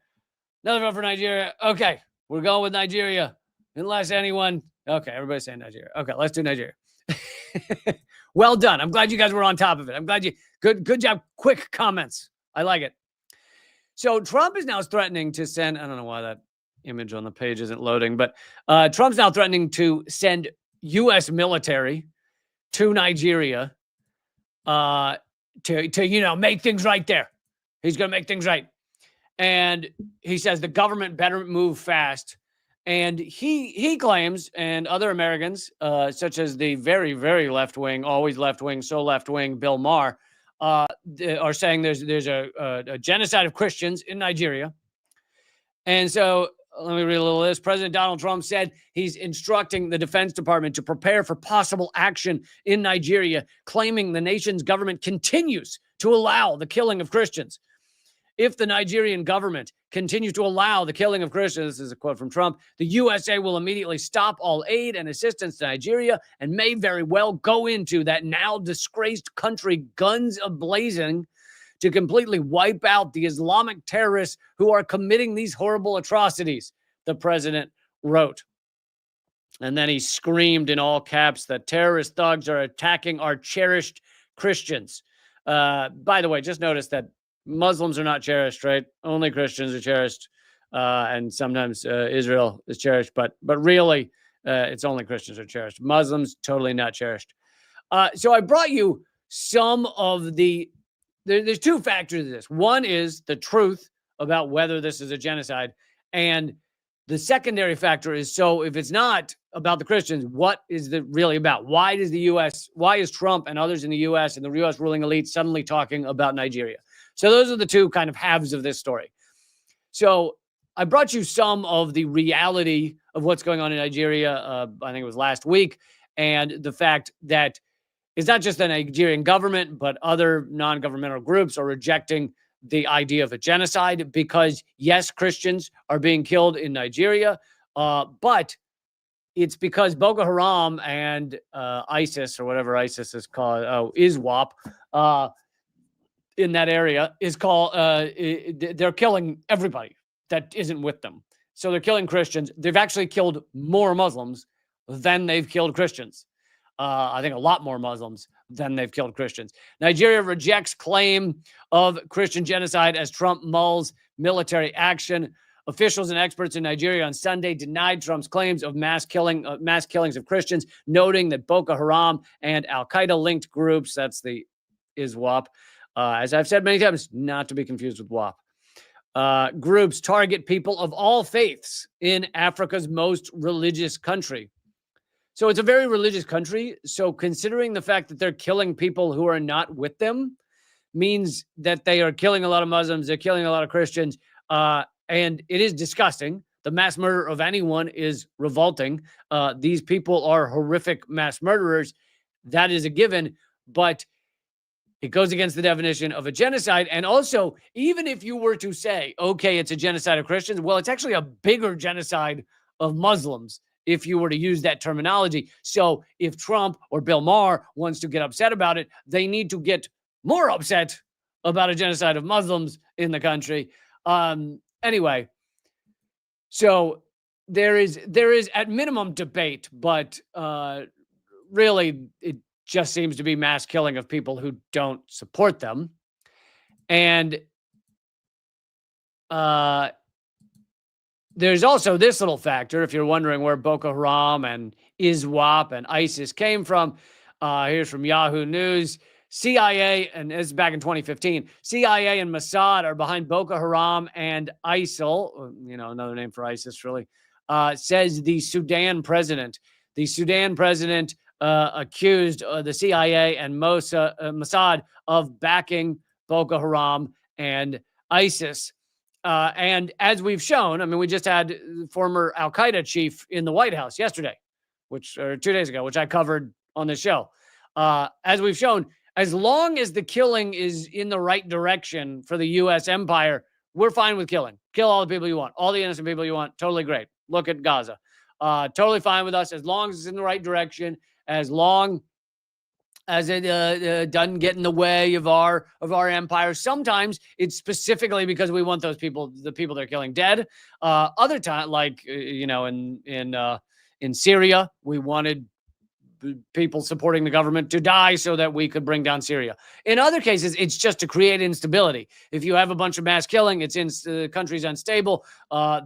another vote for Nigeria. Okay, we're going with Nigeria, unless anyone... Okay, everybody's saying Nigeria. Okay, let's do Nigeria. Well done. I'm glad you guys were on top of it. I'm glad you... Good job. Quick comments. I like it. So Trump is now threatening to send... I don't know why that image on the page isn't loading, but Trump's now threatening to send U.S. military to Nigeria to make things right there. He's going to make things right. And he says the government better move fast. And he claims, and other Americans, such as the very, very left-wing, always left-wing, so left-wing Bill Maher, are saying there's a genocide of Christians in Nigeria. And so let me read a little of this. President Donald Trump said he's instructing the Defense Department to prepare for possible action in Nigeria, claiming the nation's government continues to allow the killing of Christians. If the Nigerian government continues to allow the killing of Christians, this is a quote from Trump, the USA will immediately stop all aid and assistance to Nigeria and may very well go into that now disgraced country guns a-blazing to completely wipe out the Islamic terrorists who are committing these horrible atrocities, the president wrote. And then he screamed in all caps that terrorist thugs are attacking our cherished Christians. By the way, just notice that Muslims are not cherished, right? Only Christians are cherished. And sometimes Israel is cherished, but really it's only Christians are cherished. Muslims, totally not cherished. So I brought you some of the... There's two factors to this. One is the truth about whether this is a genocide. And the secondary factor is, so if it's not about the Christians, what is it really about? Why is Trump and others in the U.S. and the U.S. ruling elite suddenly talking about Nigeria? So those are the two kind of halves of this story. So I brought you some of the reality of what's going on in Nigeria. I think it was last week. And the fact that it's not just the Nigerian government, but other non-governmental groups are rejecting the idea of a genocide because, yes, Christians are being killed in Nigeria, but it's because Boko Haram and ISIS, or whatever ISIS is called, ISWAP, in that area is called, they're killing everybody that isn't with them. So they're killing Christians. They've actually killed more Muslims than they've killed Christians. I think a lot more Muslims than they've killed Christians. Nigeria rejects claim of Christian genocide as Trump mulls military action. Officials and experts in Nigeria on Sunday denied Trump's claims of mass killings of Christians, noting that Boko Haram and Al-Qaeda linked groups, that's the ISWAP, as I've said many times, not to be confused with WAP, groups target people of all faiths in Africa's most religious country. So it's a very religious country. So considering the fact that they're killing people who are not with them means that they are killing a lot of Muslims, they're killing a lot of Christians, and it is disgusting. The mass murder of anyone is revolting. These people are horrific mass murderers. That is a given, but it goes against the definition of a genocide. And also, even if you were to say, okay, it's a genocide of Christians, well, it's actually a bigger genocide of Muslims if you were to use that terminology. So if Trump or Bill Maher wants to get upset about it, they need to get more upset about a genocide of Muslims in the country. Anyway, so there is at minimum debate, but really it just seems to be mass killing of people who don't support them. And there's also this little factor, if you're wondering where Boko Haram and ISWAP and ISIS came from. Here's from Yahoo News. CIA, and this is back in 2015, CIA and Mossad are behind Boko Haram and ISIL, another name for ISIS, really, says the Sudan president. The Sudan president accused the CIA and Mossad of backing Boko Haram and ISIS. And as we've shown, I mean, we just had former Al-Qaeda chief in the White House yesterday, or 2 days ago, which I covered on the show. As we've shown, as long as the killing is in the right direction for the U.S. empire, we're fine with killing. Kill all the people you want, all the innocent people you want. Totally great. Look at Gaza. Totally fine with us as long as it's in the right direction, as long as it doesn't get in the way of our empire. Sometimes it's specifically because we want the people they're killing dead. Other time, like in Syria, we wanted people supporting the government to die so that we could bring down Syria. In other cases, it's just to create instability. If you have a bunch of mass killing, the country's unstable.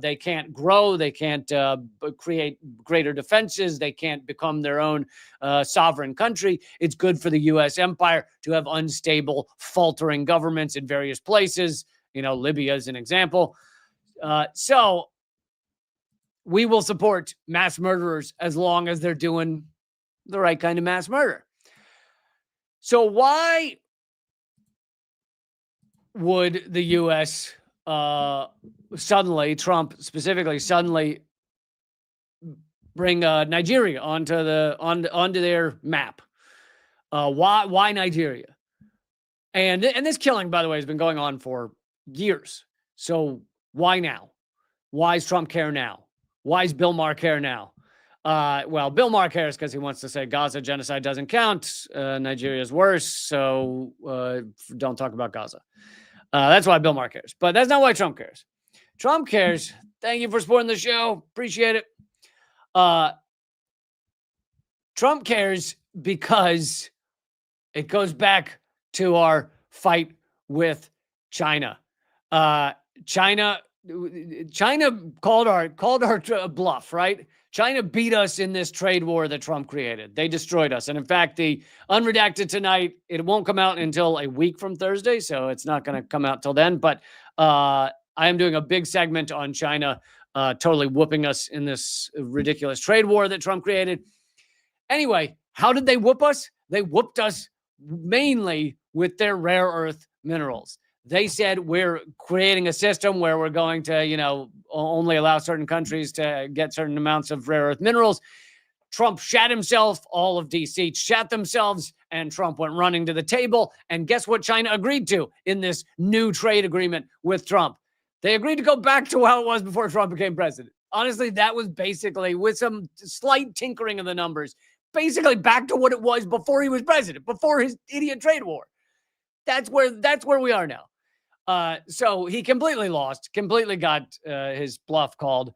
They can't grow. They can't create greater defenses. They can't become their own sovereign country. It's good for the U.S. empire to have unstable, faltering governments in various places. Libya is an example. So we will support mass murderers as long as they're doing the right kind of mass murder. So why would the U.S. Trump specifically suddenly bring Nigeria onto their map? Why Nigeria? And this killing, by the way, has been going on for years. So why now? Why does Trump care now? Why does Bill Maher care now? Well, Bill Maher cares because he wants to say Gaza genocide doesn't count. Nigeria's worse, so don't talk about Gaza. That's why Bill Maher cares. But that's not why Trump cares. Trump cares. Thank you for supporting the show. Appreciate it. Trump cares because it goes back to our fight with China. China called our bluff, right? China beat us in this trade war that Trump created. They destroyed us. And in fact, the Unredacted Tonight, it won't come out until a week from Thursday, so it's not going to come out till then. But I am doing a big segment on China totally whooping us in this ridiculous trade war that Trump created. Anyway, how did they whoop us? They whooped us mainly with their rare earth minerals. They said we're creating a system where we're going to, only allow certain countries to get certain amounts of rare earth minerals. Trump shat himself. All of DC shat themselves, and Trump went running to the table. And guess what China agreed to in this new trade agreement with Trump? They agreed to go back to how it was before Trump became president. Honestly, that was basically, with some slight tinkering of the numbers, basically back to what it was before he was president, before his idiot trade war. That's where we are now. So he completely lost, completely got his bluff called.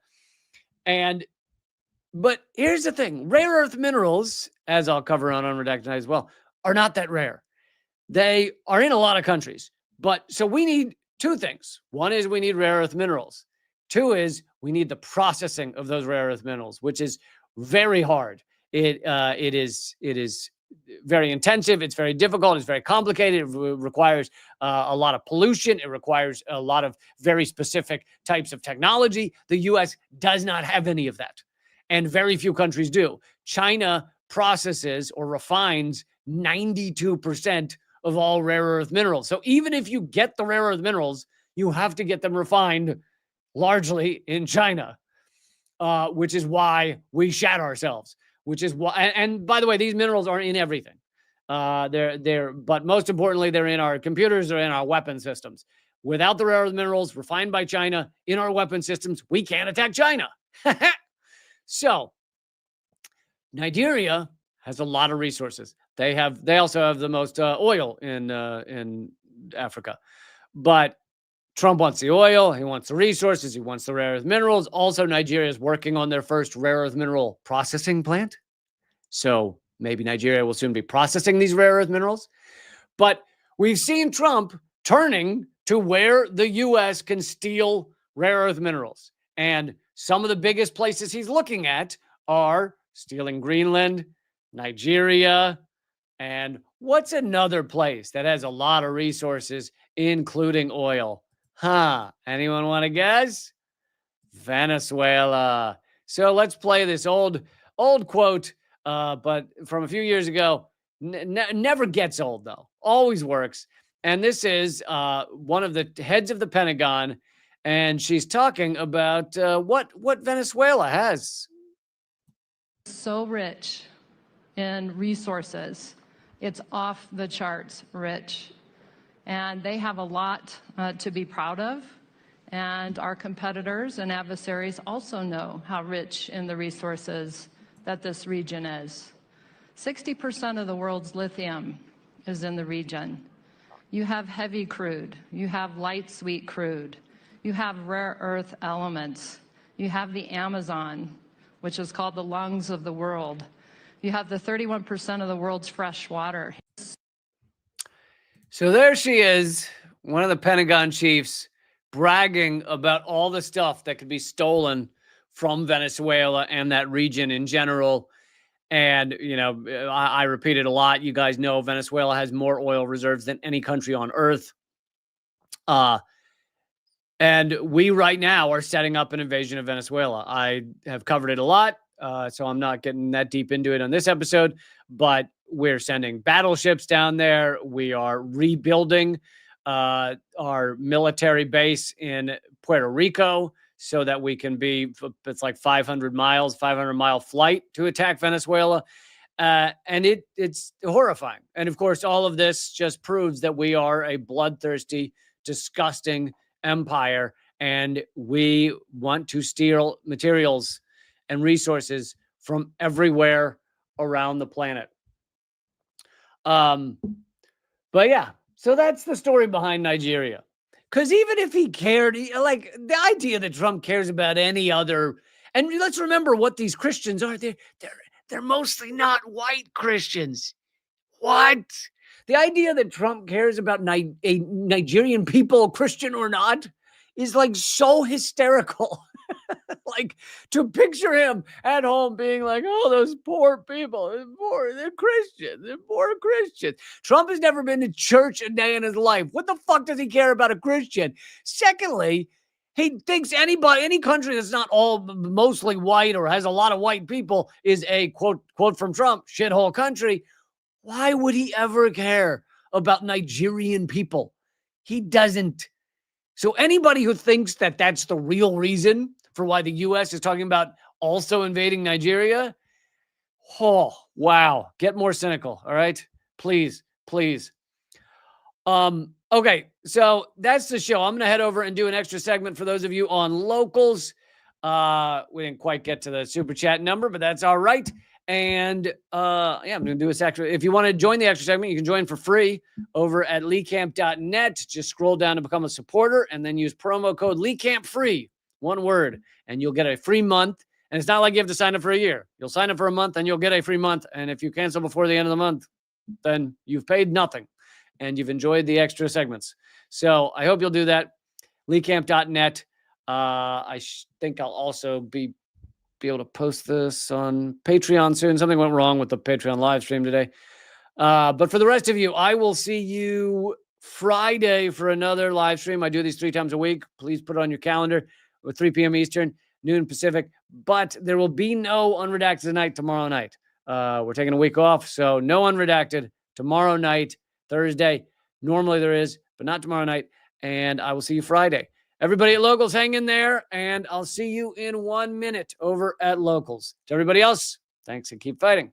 But here's the thing. Rare earth minerals, as I'll cover on Unredacted Tonight as well, are not that rare. They are in a lot of countries. So we need two things. One is we need rare earth minerals. Two is we need the processing of those rare earth minerals, which is very hard. It is very intensive. It's very difficult. It's very complicated. It requires a lot of pollution. It requires a lot of very specific types of technology. The U.S. does not have any of that, and very few countries do. China processes or refines 92% of all rare earth minerals. So even if you get the rare earth minerals, you have to get them refined largely in China, which is why we shat ourselves. Which is why, and by the way, these minerals are in everything. But most importantly, they're in our computers, they're in our weapon systems. Without the rare earth minerals refined by China in our weapon systems, we can't attack China. So Nigeria has a lot of resources. They also have the most oil in Africa. But Trump wants the oil. He wants the resources. He wants the rare earth minerals. Also, Nigeria is working on their first rare earth mineral processing plant. So maybe Nigeria will soon be processing these rare earth minerals. But we've seen Trump turning to where the U.S. can steal rare earth minerals. And some of the biggest places he's looking at are stealing Greenland, Nigeria, and what's another place that has a lot of resources, including oil? Anyone want to guess? Venezuela. So let's play this old quote, but from a few years ago. Never gets old, though. Always works. And this is one of the heads of the Pentagon, and she's talking about what Venezuela has. So rich in resources. It's off the charts rich. And they have a lot to be proud of. And our competitors and adversaries also know how rich in the resources that this region is. 60% of the world's lithium is in the region. You have heavy crude. You have light sweet crude. You have rare earth elements. You have the Amazon, which is called the lungs of the world. You have the 31% of the world's fresh water. So there she is, one of the Pentagon chiefs, bragging about all the stuff that could be stolen from Venezuela and that region in general. And, you know, I repeat it a lot. You guys know Venezuela has more oil reserves than any country on earth. And we right now are setting up an invasion of Venezuela. I have covered it a lot, so I'm not getting that deep into it on this episode. But we're sending battleships down there. We are rebuilding our military base in Puerto Rico so that we can be, it's like 500-mile flight to attack Venezuela. And it's horrifying. And of course, all of this just proves that we are a bloodthirsty, disgusting empire, and we want to steal materials and resources from everywhere around the planet. But yeah, so that's the story behind Nigeria. Because even if he cared, like the idea that Trump cares about any other, and let's remember what these Christians are. They're mostly not white Christians. What? The idea that Trump cares about a Nigerian people, Christian or not, is like so hysterical. Like to picture him at home being like, oh, those poor people, they're Christians, they're poor Christians. Trump has never been to church a day in his life. What the fuck does he care about a Christian? Secondly, he thinks any country that's not all mostly white or has a lot of white people is a quote from Trump, shithole country. Why would he ever care about Nigerian people? He doesn't. So anybody who thinks that that's the real reason for why the U.S. is talking about also invading Nigeria, oh, wow. Get more cynical, all right? Please. Okay, so that's the show. I'm going to head over and do an extra segment for those of you on locals. We didn't quite get to the super chat number, but that's all right. And yeah, I'm going to do this extra. If you want to join the extra segment, you can join for free over at leecamp.net. Just scroll down to become a supporter and then use promo code LeeCampFree, one word, and you'll get a free month. And it's not like you have to sign up for a year. You'll sign up for a month and you'll get a free month. And if you cancel before the end of the month, then you've paid nothing and you've enjoyed the extra segments. So I hope you'll do that. LeeCamp.net. I think I'll also be able to post this on Patreon soon. Something went wrong with the Patreon live stream today. But for the rest of you, I will see you Friday for another live stream. I do these 3 times a week. Please put it on your calendar with 3 p.m. Eastern, noon Pacific. But there will be no Unredacted Tonight tomorrow night. We're taking a week off, so no Unredacted tomorrow night, Thursday. Normally there is, but not tomorrow night. And I will see you Friday. Everybody at Locals, hang in there, and I'll see you in 1 minute over at Locals. To everybody else, thanks and keep fighting.